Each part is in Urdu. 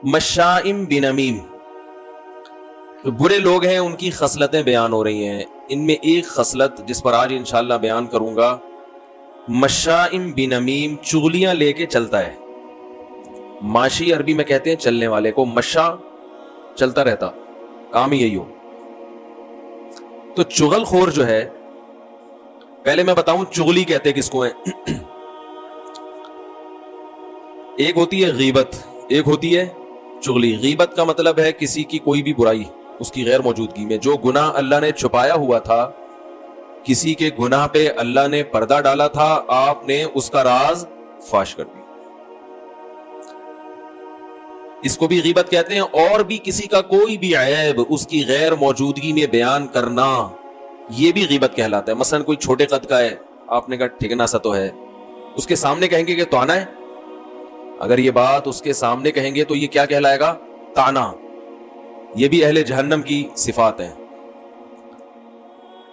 مشائم بنمیم، جو برے لوگ ہیں ان کی خصلتیں بیان ہو رہی ہیں. ان میں ایک خصلت جس پر آج انشاءاللہ بیان کروں گا، مشائم بنمیم، چغلیاں لے کے چلتا ہے. ماشی عربی میں کہتے ہیں چلنے والے کو، مشا چلتا رہتا، کام ہی یہی ہو. تو چغل خور جو ہے، پہلے میں بتاؤں چغلی کہتے کس کو ہیں. ایک ہوتی ہے غیبت، ایک ہوتی ہے چغلی. غیبت کا مطلب ہے کسی کی کوئی بھی برائی اس کی غیر موجودگی میں، جو گناہ اللہ نے چھپایا ہوا تھا، کسی کے گناہ پہ اللہ نے پردہ ڈالا تھا، آپ نے اس کا راز فاش کر دیا، اس کو بھی غیبت کہتے ہیں. اور بھی کسی کا کوئی بھی عیب اس کی غیر موجودگی میں بیان کرنا، یہ بھی غیبت کہلاتا ہے. مثلا کوئی چھوٹے قد کا ہے، آپ نے کہا ٹھگنا سا تو ہے، اس کے سامنے کہیں گے کہ توانا ہے. اگر یہ بات اس کے سامنے کہیں گے تو یہ کیا کہلائے گا؟ تانا. یہ بھی اہل جہنم کی صفات ہیں.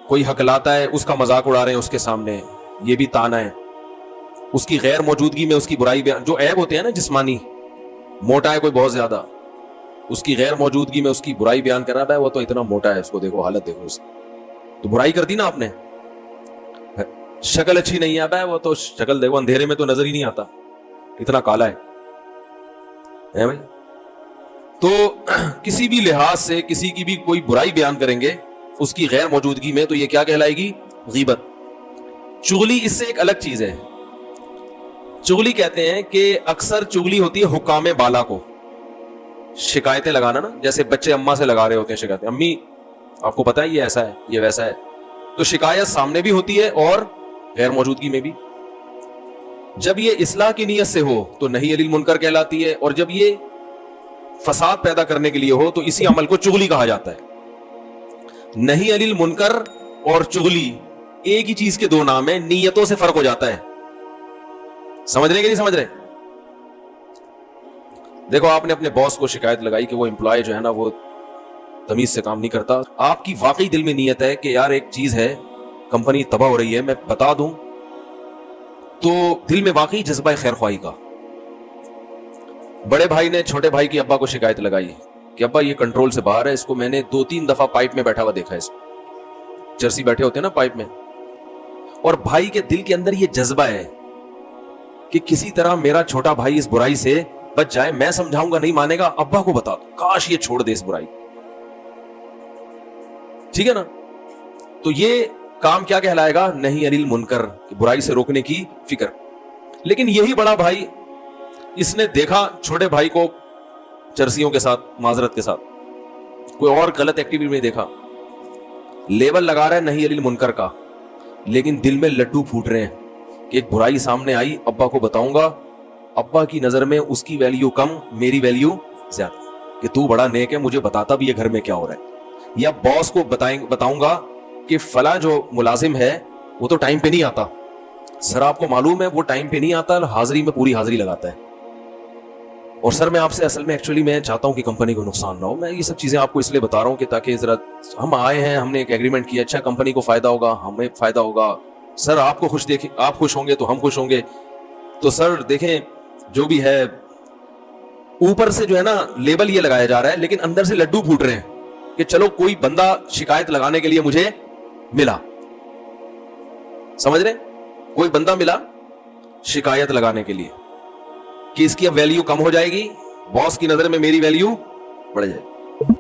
کوئی ہکلاتا ہے، اس کا مذاق اڑا رہے ہیں اس کے سامنے، یہ بھی تانا ہے. اس کی غیر موجودگی میں اس کی برائی بیان، جو عیب ہوتے ہیں نا جسمانی، موٹا ہے کوئی بہت زیادہ، اس کی غیر موجودگی میں اس کی برائی بیان کرنا، بھائی وہ تو اتنا موٹا ہے، اس کو دیکھو حالت دیکھو اس کی، تو برائی کر دی نا آپ نے. شکل اچھی نہیں ہے، بھائی وہ تو شکل دیکھو اندھیرے میں تو نظر ہی نہیں آتا، اتنا کالا ہے بھائی. تو کسی بھی لحاظ سے کسی کی بھی کوئی برائی بیان کریں گے اس کی غیر موجودگی میں، تو یہ کیا کہلائے گی؟ غیبت. چغلی اس سے ایک الگ چیز ہے. چغلی کہتے ہیں کہ اکثر چغلی ہوتی ہے حکام بالا کو شکایتیں لگانا نا، جیسے بچے اماں سے لگا رہے ہوتے ہیں شکایتیں، امی آپ کو پتا ہے یہ ایسا ہے، یہ ویسا ہے. تو شکایت سامنے بھی ہوتی ہے اور غیر موجودگی میں بھی. جب یہ اصلاح کی نیت سے ہو تو نہی عن المنکر کہلاتی ہے، اور جب یہ فساد پیدا کرنے کے لیے ہو تو اسی عمل کو چغلی کہا جاتا ہے. نہی عن المنکر اور چغلی ایک ہی چیز کے دو نام ہیں، نیتوں سے فرق ہو جاتا ہے. سمجھ رہے کہ نہیں سمجھ رہے؟ دیکھو آپ نے اپنے باس کو شکایت لگائی کہ وہ امپلائی جو ہے نا وہ تمیز سے کام نہیں کرتا، آپ کی واقعی دل میں نیت ہے کہ یار ایک چیز ہے، کمپنی تباہ ہو رہی ہے، میں بتا دوں، تو دل میں واقعی جذبہ خیر خواہی کا. بڑے بھائی نے چھوٹے بھائی کی ابا کو شکایت لگائی کہ ابا یہ کنٹرول سے باہر ہے، اس کو میں نے 2-3 دفعہ پائپ میں بیٹھا ہوا دیکھا ہے، اس کو چرسی بیٹھے ہوتے ہیں نا پائپ میں، اور بھائی کے دل کے اندر یہ جذبہ ہے کہ کسی طرح میرا چھوٹا بھائی اس برائی سے بچ جائے. میں سمجھاؤں گا نہیں مانے گا، ابا کو بتا دو، کاش یہ چھوڑ دے اس برائی. ٹھیک ہے نا؟ تو یہ کام کیا کہلائے گا؟ نہی عن المنکر، برائی سے روکنے کی فکر. لیکن یہی بڑا بھائی، اس نے دیکھا چھوٹے بھائی کو چرسیوں کے ساتھ، معذرت کے ساتھ کوئی اور غلط ایکٹیویٹی میں دیکھا، لیبل لگا رہا ہے نہی عن المنکر کا، لیکن دل میں لڈو پھوٹ رہے ہیں کہ ایک برائی سامنے آئی، ابا کو بتاؤں گا، ابا کی نظر میں اس کی ویلیو کم، میری ویلیو زیادہ، کہ تو بڑا نیک ہے، مجھے بتاتا بھی یہ گھر میں کیا ہو رہا ہے. یا باس کو بتاؤں گا کہ فلاں جو ملازم ہے وہ تو ٹائم پہ نہیں آتا، سر آپ کو معلوم ہے وہ ٹائم پہ نہیں آتا، حاضری میں پوری حاضری لگاتا ہے، اور سر میں آپ سے اصل میں ایکچولی میں چاہتا ہوں کہ کمپنی کو نقصان نہ ہو. میں یہ سب چیزیں آپ کو اس لیے بتا رہا ہوں کہ تاکہ ذرا ہم آئے ہیں، ہم نے ایک ایگریمنٹ کیا، اچھا کمپنی کو فائدہ ہوگا، ہمیں فائدہ ہوگا، سر آپ کو خوش دیکھیں، آپ خوش ہوں گے تو ہم خوش ہوں گے. تو سر دیکھیں جو بھی ہے اوپر سے جو ہے نا لیبل یہ لگایا جا رہا ہے، لیکن اندر سے لڈو پھوٹ رہے ہیں کہ چلو کوئی بندہ شکایت لگانے کے لیے مجھے ملا. سمجھ رہے؟ کوئی بندہ ملا شکایت لگانے کے لیے کہ اس کی اب ویلیو کم ہو جائے گی، باس کی نظر میں میری ویلیو بڑھ جائے گی.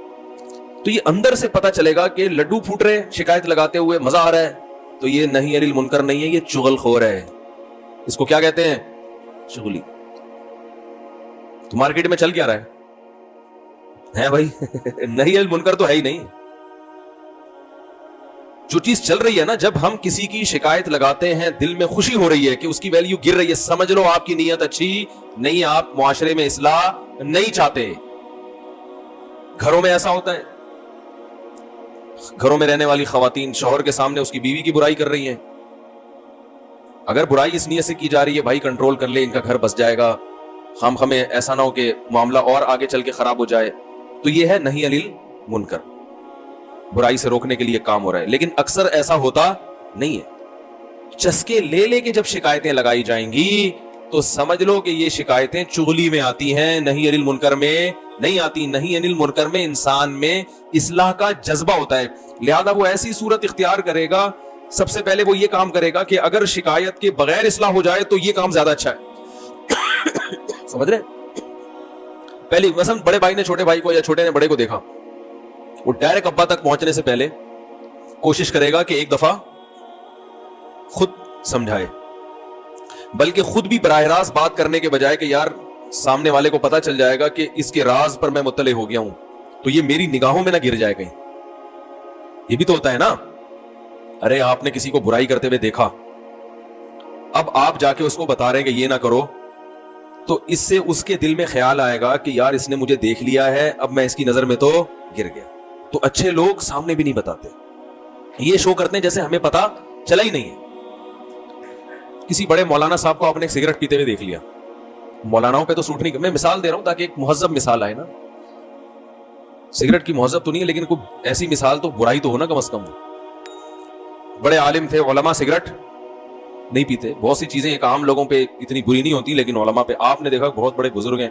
تو یہ اندر سے پتا چلے گا کہ لڈو پھوٹ رہے ہیں شکایت لگاتے ہوئے، مزہ آ رہا ہے، تو یہ نہی عن المنکر نہیں ہے، یہ چغل خور ہے. اس کو کیا کہتے ہیں؟ چغلی. تو مارکیٹ میں چل کیا رہا ہے بھائی؟ نہی عن المنکر تو ہے ہی نہیں. جو چیز چل رہی ہے نا، جب ہم کسی کی شکایت لگاتے ہیں، دل میں خوشی ہو رہی ہے کہ اس کی ویلیو گر رہی ہے، سمجھ لو آپ کی نیت اچھی نہیں، آپ معاشرے میں اصلاح نہیں چاہتے. گھروں میں ایسا ہوتا ہے، گھروں میں رہنے والی خواتین شوہر کے سامنے اس کی بیوی کی برائی کر رہی ہیں. اگر برائی اس نیت سے کی جا رہی ہے بھائی کنٹرول کر لے، ان کا گھر بس جائے گا، خام خمیں ایسا نہ ہو کہ معاملہ اور آگے چل کے خراب ہو جائے، تو یہ ہے نہی عن المنکر، برائی سے روکنے کے لیے کام ہو رہا ہے. لیکن اکثر ایسا ہوتا نہیں ہے. چسکے لے لے کے جب شکایتیں لگائی جائیں گی تو سمجھ لو کہ یہ شکایتیں چغلی میں آتی ہیں، نہیں انل منکر میں نہیں آتی. نہیں انل منکر میں انسان میں اصلاح کا جذبہ ہوتا ہے. لہذا وہ ایسی صورت اختیار کرے گا، سب سے پہلے وہ یہ کام کرے گا کہ اگر شکایت کے بغیر اصلاح ہو جائے تو یہ کام زیادہ اچھا ہے. سمجھ رہے؟ پہلی مثلا بڑے بھائی نے چھوٹے بھائی کو یا چھوٹے نے بڑے کو دیکھا، وہ ڈائریکٹ ابا تک پہنچنے سے پہلے کوشش کرے گا کہ ایک دفعہ خود سمجھائے، بلکہ خود بھی براہ راست بات کرنے کے بجائے کہ یار سامنے والے کو پتا چل جائے گا کہ اس کے راز پر میں مطلع ہو گیا ہوں تو یہ میری نگاہوں میں نہ گر جائے کہیں. یہ بھی تو ہوتا ہے نا. ارے آپ نے کسی کو برائی کرتے ہوئے دیکھا، اب آپ جا کے اس کو بتا رہے ہیں کہ یہ نہ کرو، تو اس سے اس کے دل میں خیال آئے گا کہ یار اس نے مجھے دیکھ لیا ہے، اب میں اس کی نظر میں تو گر گیا. تو اچھے لوگ سامنے بھی نہیں بتاتے، یہ شو کرتے ہیں جیسے ہمیں پتا چلا ہی نہیں ہے. کسی بڑے مولانا صاحب کو آپ نے سگریٹ پیتے ہوئے دیکھ لیا، مولاناؤں پہ تو سوٹ نہیں کر، میں مثال دے رہا ہوں تاکہ ایک مہذب مثال آئے نا. سگریٹ کی مہذب تو نہیں ہے لیکن کوئی ایسی مثال تو برائی تو ہو نا کم از کم. بڑے عالم تھے، علماء سگریٹ نہیں پیتے. بہت سی چیزیں ایک عام لوگوں پہ اتنی بری نہیں ہوتی لیکن علماء پہ آپ نے دیکھا بہت بڑے بزرگ ہیں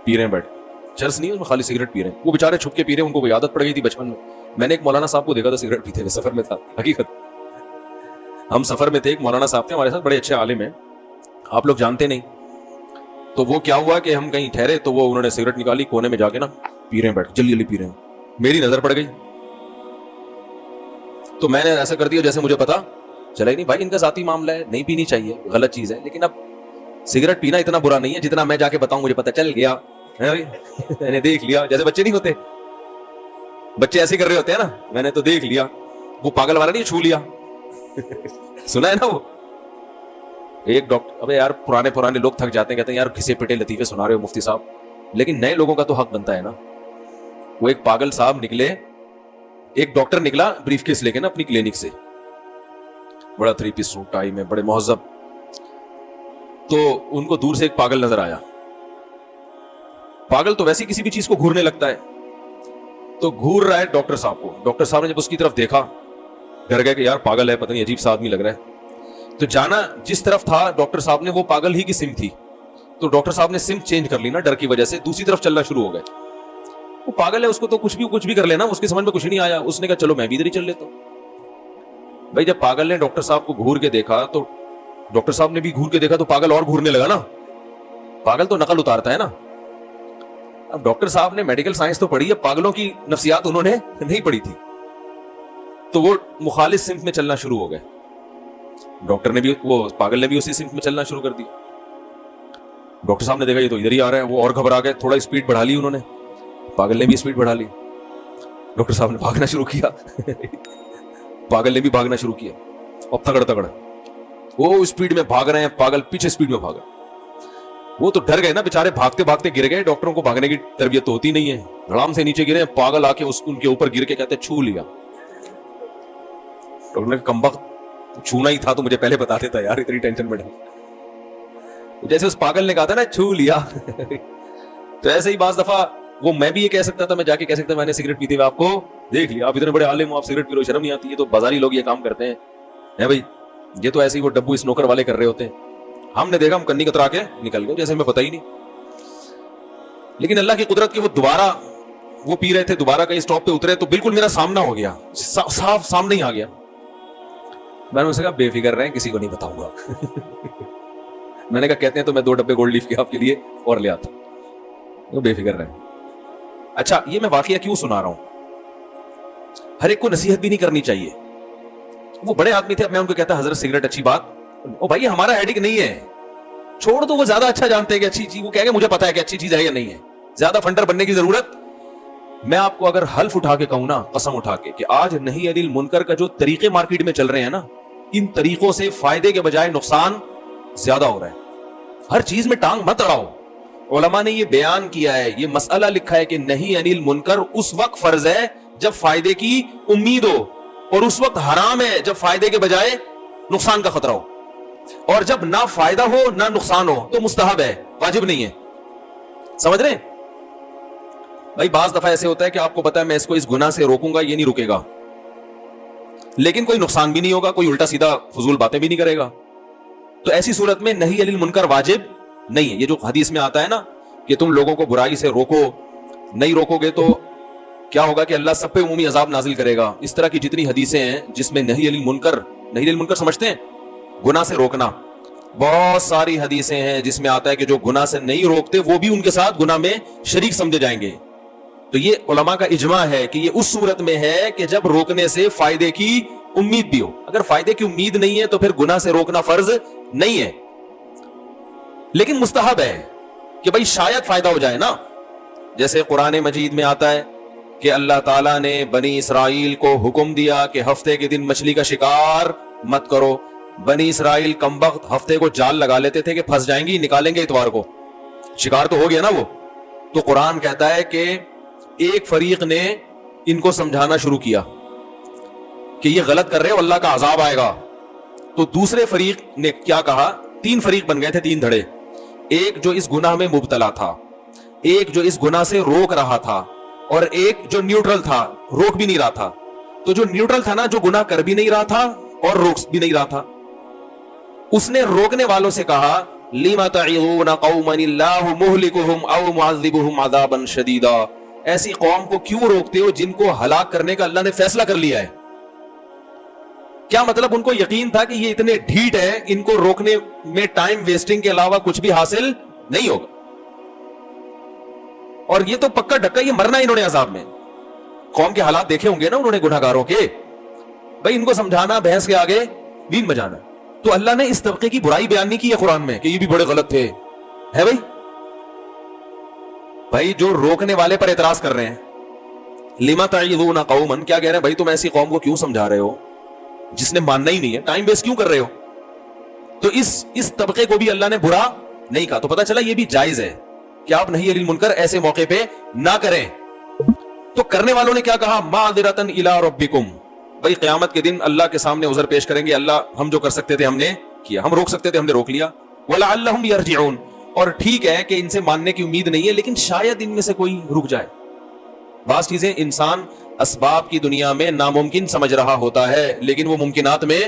پی رہے ہیں بیٹھ، چرس نہیں ہے اس میں، خالی سگریٹ پی رہے ہیں. وہ بیچارے چھپ کے پی رہے ہیں، ان کو کوئی عادت پڑ گئی تھی بچپن میں. میں نے ایک مولانا صاحب کو دیکھا تھا سگریٹ پیتے ہوئے، سفر میں تھا. حقیقت ہم سفر میں تھے، ایک مولانا صاحب تھے ہمارے ساتھ، بڑے اچھے عالم ہیں، آپ لوگ جانتے نہیں. تو وہ کیا ہوا کہ ہم کہیں ٹھہرے تو وہ انہوں نے سگریٹ نکالی، کونے میں جا کے نا پی رہے ہیں بیٹھ، جلدی جلدی پی رہے ہیں. میری نظر پڑ گئی تو میں نے ایسا کر دیا جیسے مجھے پتا چلا ہی نہیں. بھائی ان کا ذاتی معاملہ ہے، نہیں پینی چاہیے، غلط چیز ہے، لیکن اب سگریٹ پینا اتنا برا نہیں ہے جتنا میں جا کے بتاؤں مجھے پتا چل گیا، میں نے دیکھ لیا. جیسے بچے نہیں ہوتے، بچے ایسے کر رہے ہوتے ہیں نا، میں نے تو دیکھ لیا. وہ پاگل والا نہیں چھو لیا سنا ہے نا. وہ ایک ڈاکٹر، ابے یار پرانے لوگ تھک جاتے ہیں، کہتے ہیں یار گھسے پٹے لطیفے سنا رہے ہو مفتی صاحب، لیکن نئے لوگوں کا تو حق بنتا ہے نا. وہ ایک پاگل صاحب نکلے، ایک ڈاکٹر نکلا بریف کیس لے کے نا اپنی کلینک سے، بڑا 3 پیس سوٹ ٹائی میں، بڑے مہذب. تو ان کو دور سے ایک پاگل نظر آیا. پاگل تو ویسے کسی بھی چیز کو گھورنے لگتا ہے، تو گھور رہا ہے ڈاکٹر صاحب کو. ڈاکٹر صاحب نے جب اس کی طرف دیکھا ڈر گئے کہ یار پاگل ہے، پتہ نہیں عجیب سا آدمی لگ رہا ہے. تو جانا جس طرف تھا ڈاکٹر صاحب نے، وہ پاگل ہی کی سمت تھی. تو ڈاکٹر صاحب نے سمت چینج کر لی نا ڈر کی وجہ سے، دوسری طرف چلنا شروع ہو گئے. وہ پاگل ہے، اس کو تو کچھ بھی کر لینا، اس کی سمجھ میں کچھ نہیں آیا. اس نے کہا چلو میں بھی ادھر ہی چل لیتا ہوں. بھائی جب پاگل نے ڈاکٹر صاحب کو گھور کے دیکھا تو ڈاکٹر صاحب نے بھی گھور کے دیکھا، تو پاگل اور گھورنے لگا نا. پاگل تو نقل اتارتا ہے نا. اب ڈاکٹر صاحب نے میڈیکل سائنس تو پڑھی ہے، پاگلوں کی نفسیات انہوں نے نہیں پڑھی تھی. تو وہ مخالف سمت میں چلنا شروع ہو گئے. ڈاکٹر نے بھی، وہ پاگل نے بھی اسی سمت میں چلنا شروع کر دیا. ڈاکٹر صاحب نے دیکھا یہ تو ادھر ہی آ رہا ہے، وہ اور گھبرا گئے، تھوڑا اسپیڈ بڑھا لی انہوں نے. پاگل نے بھی اسپیڈ بڑھا لی. ڈاکٹر صاحب نے بھاگنا شروع کیا پاگل نے بھی بھاگنا شروع کیا. اب تگڑ وہ اسپیڈ میں بھاگ رہے ہیں، پاگل پیچھے اسپیڈ میں بھاگا. وہ تو ڈر گئے نا بےچارے، بھاگتے بھاگتے گر گئے. ڈاکٹروں کو بھاگنے کی تربیت تو ہوتی نہیں ہے، دھڑام سے نیچے گرے. پاگل آ کے ان کے اوپر گر کے کہتے چھو لیا. ڈاکٹر نے کمبخت چھونا ہی تھا تو مجھے پہلے بتا دیتا یار، اتنی ٹینشن میں ڈال. جیسے اس پاگل نے کہا تھا نا چھو لیا تو ایسے ہی بعض دفعہ وہ میں بھی یہ کہہ سکتا تھا، میں جا کے کہہ سکتا میں نے سگریٹ پیتے ہوئے آپ کو دیکھ لیا، آپ اتنے بڑے عالم ہو، آپ سگریٹ پی رہے ہو، شرم نہیں آتی؟ یہ تو بازاری لوگ یہ کام کرتے ہیں بھائی، یہ تو ایسے ہی وہ ڈبو اس نوکر والے کر رہے ہوتے ہیں. ہم نے دیکھا، ہم کنی کترا کے نکل گئے جیسے ہمیں پتہ ہی نہیں. لیکن اللہ کی قدرت کی وہ دوبارہ وہ پی رہے تھے، دوبارہ کہیں اسٹاپ پہ اترے تو بالکل میرا سامنا ہو گیا، صاف سامنے ہی آ گیا. میں نے اسے کہا بے فکر رہیں، کسی کو نہیں بتاؤں گا میں نے کہا کہتے ہیں تو میں 2 ڈبے گولڈ لیف کے آپ کے لیے اور لے آتا. وہ بے فکر رہیں. اچھا یہ میں واقعہ کیوں سنا رہا ہوں؟ ہر ایک کو نصیحت بھی نہیں کرنی چاہیے. وہ بڑے آدمی تھے، میں ان کو کہتا حضرت سگریٹ اچھی بات، او بھائی ہمارا ایڈک نہیں ہے، چھوڑ دو. وہ زیادہ اچھا جانتے ہیں کہ اچھی چیز، وہ کہہ گے مجھے پتا ہے کہ اچھی چیز ہے یا نہیں ہے. زیادہ فنڈر بننے کی ضرورت. میں آپ کو اگر حلف اٹھا کے کہوں نا، قسم اٹھا کے، کہ آج نہیں انل منکر کا جو طریقے مارکیٹ میں چل رہے ہیں نا، ان طریقوں سے فائدے کے بجائے نقصان زیادہ ہو رہا ہے. ہر چیز میں ٹانگ مت اڑاؤ. علماء نے یہ بیان کیا ہے، یہ مسئلہ لکھا ہے کہ نہیں انل منکر اس وقت فرض ہے جب فائدے کی امید ہو، اور اس وقت حرام ہے جب فائدے کے بجائے نقصان کا خطرہ ہو. اور جب نہ فائدہ ہو نہ نقصان ہو تو مستحب ہے، واجب نہیں ہے. سمجھ رہے ہیں بھائی؟ بعض دفعہ ایسے ہوتا ہے کہ آپ کو پتا ہے میں اس کو اس گناہ سے روکوں گا، یہ نہیں رکے گا، لیکن کوئی نقصان بھی نہیں ہوگا، کوئی الٹا سیدھا فضول باتیں بھی نہیں کرے گا. تو ایسی صورت میں نہی عن المنکر واجب نہیں ہے. یہ جو حدیث میں آتا ہے نا کہ تم لوگوں کو برائی سے روکو, نہیں روکو گے تو کیا ہوگا کہ اللہ سب پہ عمومی عذاب نازل کرے گا. اس طرح کی جتنی حدیثیں ہیں جس میں نہی عن المنکر, نہی عن المنکر سمجھتے ہیں گناہ سے روکنا, بہت ساری حدیثیں ہیں جس میں آتا ہے کہ جو گناہ سے نہیں روکتے وہ بھی ان کے ساتھ گناہ میں شریک سمجھے جائیں گے. تو یہ علماء کا اجماع ہے کہ یہ اس صورت میں ہے کہ جب روکنے سے فائدے کی امید بھی ہو. اگر فائدے کی امید نہیں ہے تو پھر گناہ سے روکنا فرض نہیں ہے, لیکن مستحب ہے کہ بھائی شاید فائدہ ہو جائے نا. جیسے قرآن مجید میں آتا ہے کہ اللہ تعالیٰ نے بنی اسرائیل کو حکم دیا کہ ہفتے کے دن مچھلی کا شکار مت کرو. بنی اسرائیل کم وقت ہفتے کو جال لگا لیتے تھے کہ پھنس جائیں گی, نکالیں گے اتوار کو, شکار تو ہو گیا نا وہ. تو قرآن کہتا ہے کہ ایک فریق نے ان کو سمجھانا شروع کیا کہ یہ غلط کر رہے ہو, اللہ کا عذاب آئے گا. تو دوسرے فریق نے کیا کہا, 3 فریق بن گئے تھے, 3 دھڑے. ایک جو اس گناہ میں مبتلا تھا, ایک جو اس گناہ سے روک رہا تھا, اور ایک جو نیوٹرل تھا, روک بھی نہیں رہا تھا. تو جو نیوٹرل تھا نا, جو گناہ کر بھی نہیں رہا تھا اور روک بھی نہیں رہا تھا, اس نے روکنے والوں سے کہا لِمَ تَعِظُونَ قَوْمًا اللَّهُ مُهْلِكُهُمْ أَوْ مُعَذِّبُهُمْ عَذَابًا شَدِيدًا. ایسی قوم کو کیوں روکتے ہو جن کو ہلاک کرنے کا اللہ نے فیصلہ کر لیا ہے. کیا مطلب, ان کو یقین تھا کہ یہ اتنے ڈھیٹ ہے, ان کو روکنے میں ٹائم ویسٹنگ کے علاوہ کچھ بھی حاصل نہیں ہوگا, اور یہ تو پکا ڈکا یہ مرنا انہوں نے عذاب میں. قوم کے حالات دیکھے ہوں گے نا انہوں نے گناہگاروں کے, بھائی ان کو سمجھانا بحث کے آگے دین بجانا. تو اللہ نے اس طبقے کی برائی بیان نہیں کی ہے قرآن میں کہ یہ بھی بڑے غلط تھے, ہے بھائی جو روکنے والے پر اعتراض کر رہے ہیں, لِمَ تَعِظُونَ قَوْمًا, کیا کہہ رہے ہیں بھائی تم ایسی قوم کو کیوں سمجھا رہے ہو جس نے ماننا ہی نہیں ہے, ٹائم ویسٹ کیوں کر رہے ہو. تو اس طبقے کو بھی اللہ نے برا نہیں کہا. تو پتہ چلا یہ بھی جائز ہے کہ آپ نہی عن المنکر ایسے موقع پہ نہ کریں. تو کرنے والوں نے کیا کہا, مَعْذِرَةً إِلَىٰ رَبِّكُمْ, بھائی قیامت کے دن اللہ کے سامنے عذر پیش کریں گے, اللہ ہم جو کر سکتے تھے ہم نے کیا, ہم روک سکتے تھے ہم نے روک لیا. وَلَعَلَّهُمْ يَرْجِعُونَ, اور ٹھیک ہے کہ ان سے ماننے کی امید نہیں ہے لیکن شاید ان میں سے کوئی رک جائے. بعض چیزیں انسان اسباب کی دنیا میں ناممکن سمجھ رہا ہوتا ہے لیکن وہ ممکنات میں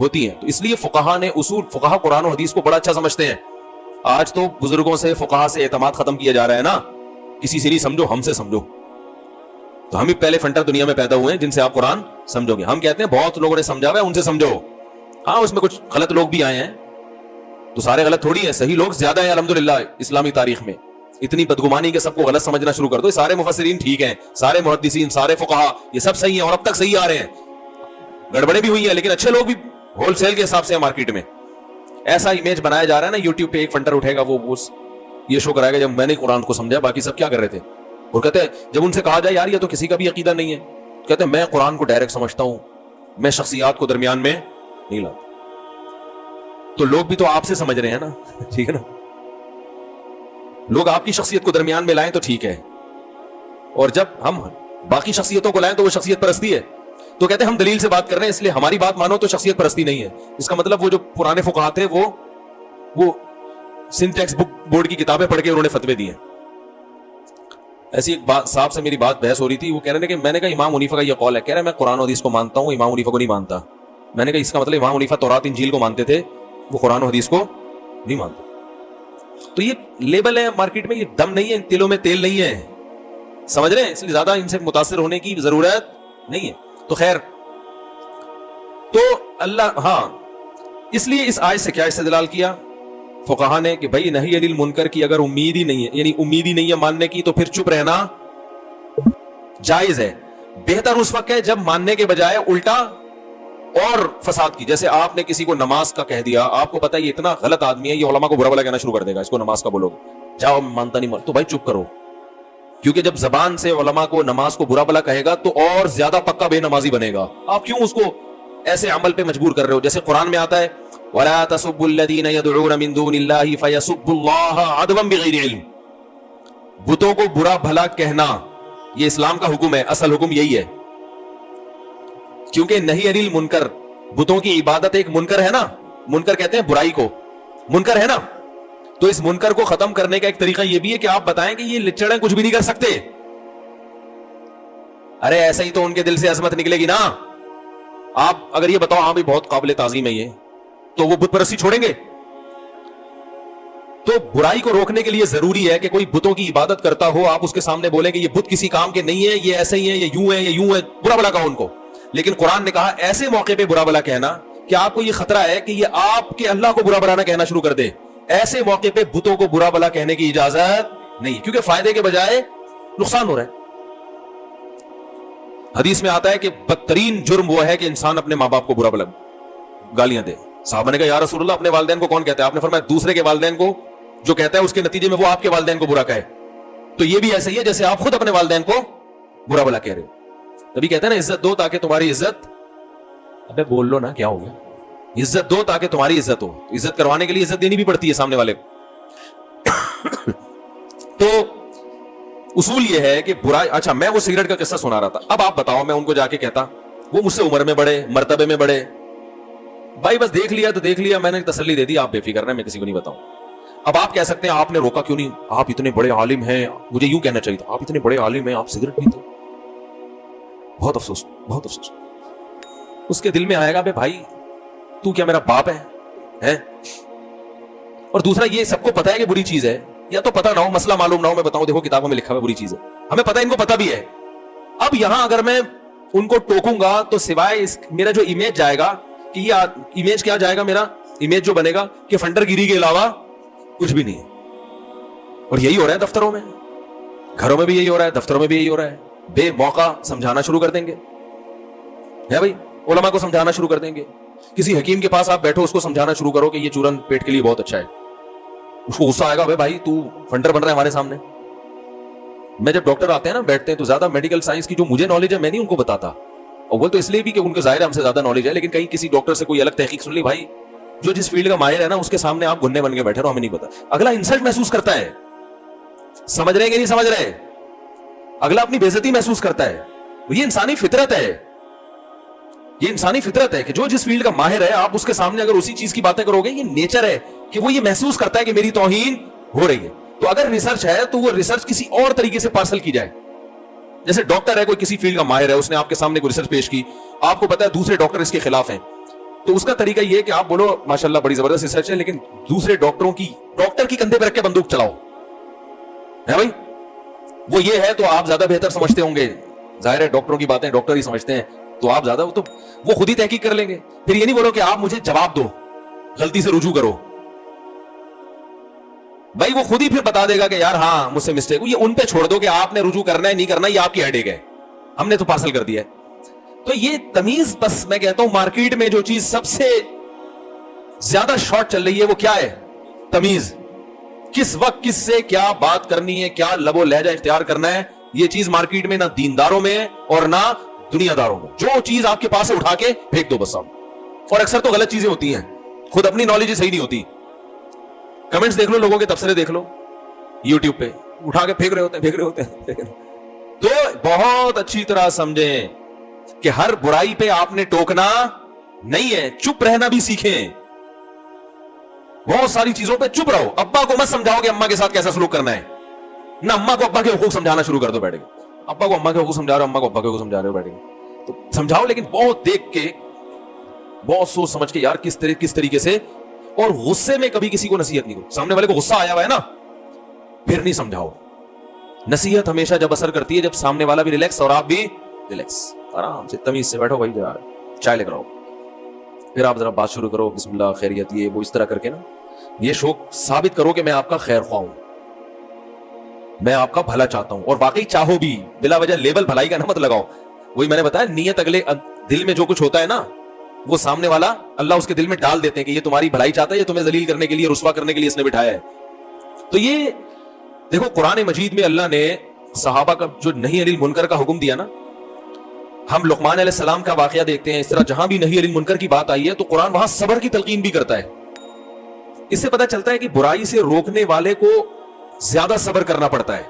ہوتی ہیں. تو اس لیے فقہا نے اصول, فقہا قرآن و حدیث کو بڑا اچھا سمجھتے ہیں. آج تو بزرگوں سے, فقہا سے اعتماد ختم کیا جا رہا ہے نا, کسی سے نہیں سمجھو, ہم سے سمجھو. تو ہم ہی پہلے فنٹر دنیا میں پیدا ہوئے ہیں جن سے آپ قرآن سمجھو گے. ہم کہتے ہیں بہت لوگوں نے سمجھا ہوا ہے, ان سے سمجھو. ہاں اس میں کچھ غلط لوگ بھی آئے ہیں, تو سارے غلط تھوڑی ہیں, صحیح لوگ زیادہ ہیں الحمدللہ اسلامی تاریخ میں. اتنی بدگمانی کہ سب کو غلط سمجھنا شروع کر دو. سارے مفسرین ٹھیک ہیں, سارے محدثین, سارے فقہا, یہ سب صحیح ہیں اور اب تک صحیح آ رہے ہیں. گڑبڑے بھی ہوئی ہیں لیکن اچھے لوگ بھی ہول سیل کے حساب سے مارکیٹ میں. ایسا امیج بنایا جا رہا ہے نا, یوٹیوب پہ ایک فنٹر اٹھے گا, وہ یہ شو کرائے گا جب میں نے قرآن کو سمجھا, باقی سب کیا کر رہے تھے. اور کہتے ہیں جب ان سے کہا جائے یار یہ تو کسی کا بھی عقیدہ نہیں ہے, کہتے ہیں میں قرآن کو ڈائریکٹ سمجھتا ہوں, میں شخصیات کو درمیان میں نہیں لاتا. تو لوگ بھی تو آپ سے سمجھ رہے ہیں نا, ٹھیک ہے نا, لوگ آپ کی شخصیت کو درمیان میں لائیں تو ٹھیک ہے, اور جب ہم باقی شخصیتوں کو لائیں تو وہ شخصیت پرستی ہے. تو کہتے ہیں ہم دلیل سے بات کر رہے ہیں اس لیے ہماری بات مانو تو شخصیت پرستی نہیں ہے. اس کا مطلب وہ جو پرانے فقہا تھے وہ سنٹیکس بک بورڈ کی کتابیں پڑھ کے انہوں نے فتوے دیے. ایسی ایک صاحب سے میری بات بحث ہو رہی تھی, وہ کہہ رہے کہ میں نے کہا امام حنیفہ کا یہ قول ہے, کہہ رہے میں قرآن و حدیث کو مانتا ہوں, امام حنیفہ کو نہیں مانتا. میں نے کہا اس کا مطلب امام حنیفہ تورات انجیل کو مانتے تھے, وہ قرآن و حدیث کو نہیں مانتے. تو یہ لیبل ہے مارکیٹ میں, یہ دم نہیں ہے, تلوں میں تیل نہیں ہے, سمجھ رہے ہیں, اس لیے زیادہ ان سے متاثر ہونے کی ضرورت نہیں ہے. تو خیر, تو اللہ, ہاں اس لیے اس آیت سے کیا استدلال کیا فقہا نے کہ بھائی نہی عن المنکر کی اگر امید ہی نہیں ہے, یعنی امید ہی نہیں ہے ماننے کی, تو پھر چپ رہنا جائز ہے. بہتر اس وقت ہے جب ماننے کے بجائے الٹا اور فساد کی. جیسے آپ نے کسی کو نماز کا کہہ دیا, آپ کو پتا ہے یہ اتنا غلط آدمی ہے, یہ علماء کو برا بلا کہنا شروع کر دے گا, اس کو نماز کا بولو جاؤ مانتا نہیں تو بھائی چپ کرو. کیونکہ جب زبان سے علماء کو نماز کو برا بلا کہے گا تو اور زیادہ پکا بے نمازی بنے گا. آپ کیوں اس کو ایسے عمل پہ مجبور کر رہے ہو؟ جیسے قرآن میں آتا ہے وَلَا تَسُبُّوا الَّذِينَ يَدْعُونَ مِن دُونِ اللَّهِ فَيَسُبُّوا اللَّهَ عَدْوًا بِغَيْرِ عِلْمٍ. بتوں کو برا بھلا کہنا یہ اسلام کا حکم ہے, اصل حکم یہی ہے. کیونکہ نہی عن المنکر, بتوں کی عبادت ایک منکر ہے نا, منکر کہتے ہیں برائی کو, منکر ہے نا. تو اس منکر کو ختم کرنے کا ایک طریقہ یہ بھی ہے کہ آپ بتائیں کہ یہ لچڑیں کچھ بھی نہیں کر سکتے. ارے ایسا ہی تو ان کے دل سے عظمت نکلے گی نا. آپ اگر یہ بتاؤ ہاں بھی بہت قابل تعظیم ہے یہ, تو وہ بت پرستی چھوڑیں گے؟ تو برائی کو روکنے کے لیے ضروری ہے کہ کوئی بتوں کی عبادت کرتا ہو, آپ اس کے سامنے بولیں کہ یہ بت کسی کام کے نہیں ہے, یہ ایسے ہی ہیں, یہ یوں ہے, یہ یوں ہے, برا بلا کہو ان کو. لیکن قرآن نے کہا ایسے موقع پہ برا بلا کہنا کہ آپ کو یہ خطرہ ہے کہ یہ آپ کے اللہ کو برا بلا نہ کہنا شروع کر دے, ایسے موقع پہ بتوں کو برا بلا کہنے کی اجازت نہیں, کیونکہ فائدے کے بجائے نقصان ہو رہا ہے. حدیث میں آتا ہے کہ بدترین جرم وہ ہے کہ انسان اپنے ماں باپ کو برا بلا گالیاں دے. صحابہ نے کہا یا رسول اللہ اپنے والدین کو کون کہتا ہے؟ آپ نے فرمایا دوسرے کے والدین کو جو کہتا ہے اس کے نتیجے میں وہ آپ کے والدین کو برا کہے. تو یہ بھی ایسا ہی ہے جیسے آپ خود اپنے والدین کو برا بلا کہہ رہے ہو. تبھی کہتے ہیں نا عزت دو تاکہ تمہاری عزت, ابے بول لو نا کیا ہو گیا, عزت دو تاکہ تمہاری عزت ہو. عزت کروانے کے لیے عزت دینی بھی پڑتی ہے سامنے والے کو. تو اصول یہ ہے کہ برائی. اچھا میں وہ سگریٹ کا قصہ سنا رہا تھا, اب آپ بتاؤ میں ان کو جا کے کہتا, وہ مجھ سے عمر میں بڑے, مرتبے میں بڑے, بھائی بس دیکھ لیا تو دیکھ لیا, میں نے تسلی دے دی, آپ بے فکر رہے, میں کسی کو نہیں بتاؤں. اب آپ کہہ سکتے ہیں آپ نے روکا کیوں نہیں, آپ اتنے بڑے عالم ہیں, مجھے یوں کہنا چاہیے تھا, آپ اتنے بڑے عالم ہیں, آپ سگریٹ پیتے. بہت افسوس, بہت افسوس. اس کے دل میں آئے گا بے بھائی تو کیا میرا باپ ہے؟ اور دوسرا یہ سب کو پتا ہے کہ بری چیز ہے, یا تو پتا نہ ہو, مسئلہ معلوم نہ ہو, میں بتاؤں دیکھو کتابوں میں لکھا ہوا بری چیز ہے, ہمیں پتا ہے, ان کو پتا بھی ہے. اب یہاں اگر میں ان کو ٹوکوں گا تو سوائے میرا جو امیج جائے گا, کہ یہ امیج کیا جائے گا, میرا امیج جو بنے گا کہ فنڈر گیری کے علاوہ کچھ بھی نہیں ہے. اور یہی ہو رہا ہے دفتروں میں, گھروں میں بھی یہی ہو رہا ہے, دفتروں میں بھی یہی ہو رہا ہے. بے موقع سمجھانا شروع کر دیں گے, ہے بھائی, علماء کو سمجھانا شروع کر دیں گے. کسی حکیم کے پاس آپ بیٹھو, اس کو سمجھانا شروع کرو کہ یہ چورن پیٹ کے لیے بہت اچھا ہے, اس کو غصہ آئے گا, بھائی تو فنڈر بن رہا ہے ہمارے سامنے. میں جب ڈاکٹر آتے ہیں نا بیٹھتے ہیں تو زیادہ میڈیکل سائنس کی جو مجھے نالج ہے میں نہیں ان کو بتاتا, اور وہ تو اس لیے بھی کہ ان کو ظاہر ہے ہم سے زیادہ نالج ہے, لیکن کہیں کسی ڈاکٹر سے کوئی الگ تحقیق سن لی, بھائی جو جس فیلڈ کا ماہر ہے نا اس کے سامنے آپ گھننے بن کے بیٹھے رہو, ہمیں نہیں پتا. اگلا انسلٹ محسوس کرتا ہے, سمجھ رہے ہیں کہ نہیں سمجھ رہے, اگلا اپنی بے عزتی محسوس کرتا ہے. یہ انسانی فطرت ہے, یہ انسانی فطرت ہے کہ جو جس فیلڈ کا ماہر ہے آپ اس کے سامنے اگر اسی چیز کی باتیں کرو گے, یہ نیچر ہے کہ وہ یہ محسوس کرتا ہے کہ میری توہین ہو رہی ہے. تو اگر ریسرچ ہے تو وہ ریسرچ کسی اور طریقے سے پارسل کی جائے. جیسے ڈاکٹر ہے, کوئی کسی فیلڈ کا ماہر ہے, اس نے آپ کے سامنے کوئی ریسرچ پیش کی, آپ کو پتا ہے دوسرے ڈاکٹر اس کے خلاف ہیں, تو اس کا طریقہ یہ ہے کہ آپ بولو ماشاءاللہ بڑی زبردست ریسرچ ہے, لیکن دوسرے ڈاکٹر کی کندھے پہ رکھ کے بندوق چلاؤ, ہے بھائی, وہ یہ ہے تو آپ زیادہ بہتر سمجھتے ہوں گے. ظاہر ہے ڈاکٹروں کی باتیں ڈاکٹر ہی سمجھتے ہیں, تو آپ زیادہ تو وہ خود ہی تحقیق کر لیں گے. پھر یہ نہیں بولو کہ آپ مجھے جواب دو, غلطی سے رجوع کرو, بھائی وہ خود ہی پھر بتا دے گا کہ یار ہاں مجھ سے مسٹیک ہوئی. یہ ان پہ چھوڑ دو کہ آپ نے رجوع کرنا ہے نہیں کرنا, یہ آپ کی ہیڈیک ہے, ہم نے تو پارسل کر دیا ہے. تو یہ تمیز, بس میں کہتا ہوں مارکیٹ میں جو چیز سب سے زیادہ شارٹ چل رہی ہے وہ کیا ہے؟ تمیز. کس وقت کس سے کیا بات کرنی ہے, کیا لب و لہجہ اختیار کرنا ہے, یہ چیز مارکیٹ میں نہ دینداروں میں ہے اور نہ دنیا داروں میں. جو چیز آپ کے پاس سے اٹھا کے پھینک دو بس. اور اکثر تو غلط چیزیں ہوتی ہیں, خود اپنی نالج صحیح نہیں ہوتی. کمنٹس دیکھ لو, لوگوں کے تبصرے دیکھ لو یوٹیوب پہ, اٹھا کے پھینک رہے ہوتے ہیں. تو بہت اچھی طرح سمجھیں کہ ہر برائی پہ آپ نے ٹوکنا نہیں ہے, چپ رہنا بھی سیکھیں. بہت ساری چیزوں پہ چپ رہو. ابا کو مت سمجھاؤ کہ اماں کے ساتھ کیسا سلوک کرنا ہے, نہ اماں کو ابا کے حقوق سمجھانا شروع کر دو بیٹھ کے. ابا کو اماں کے حقوق سمجھا رہے ہو, اماں کو ابا کے حقوق سمجھا رہے ہو بیٹھ کے, تو سمجھاؤ, لیکن بہت دیکھ کے, بہت سوچ سمجھ کے یار کس طریقے سے. اور غصے میں کبھی کسی کو نصیحت نہیں کرو. سامنے والے کو غصہ آیا ہوا ہے نا, پھر نہیں سمجھاؤ. نصیحت ہمیشہ جب اثر کرتی ہے جب سامنے والا بھی ریلیکس اور آپ بھی ریلیکس, آرام سے تمیز سے بیٹھو, بھائی یار چائے لے کر آؤ, پھر آپ ذرا بات شروع کرو, بسم اللہ خیریت, یہ وہ اس طرح کر کے نا یہ شوق ثابت کرو کہ میں آپ کا خیر خواہ ہوں, میں آپ کا بھلا چاہتا ہوں. اور واقعی چاہو بھی, بلا وجہ لیبل بھلائی کا نہ مت لگاؤ. وہی میں نے بتایا, نیت اگلے دل میں جو کچھ ہوتا ہے نا وہ سامنے والا اللہ اس کے دل میں ڈال دیتے ہیں کہ یہ تمہاری بھلائی چاہتا ہے, یہ تمہیں ذلیل کرنے کے لیے, رسوا کرنے کے لیے اس نے بٹھایا ہے. تو یہ دیکھو قرآن مجید میں اللہ نے صحابہ کا جو نہی عن المنکر کا حکم دیا نا, ہم لقمان علیہ السلام کا واقعہ دیکھتے ہیں, اس طرح جہاں بھی نہی عن المنکر کی بات آئی ہے تو قرآن وہاں صبر کی تلقین بھی کرتا ہے. اس سے پتہ چلتا ہے کہ برائی سے روکنے والے کو زیادہ صبر کرنا پڑتا ہے.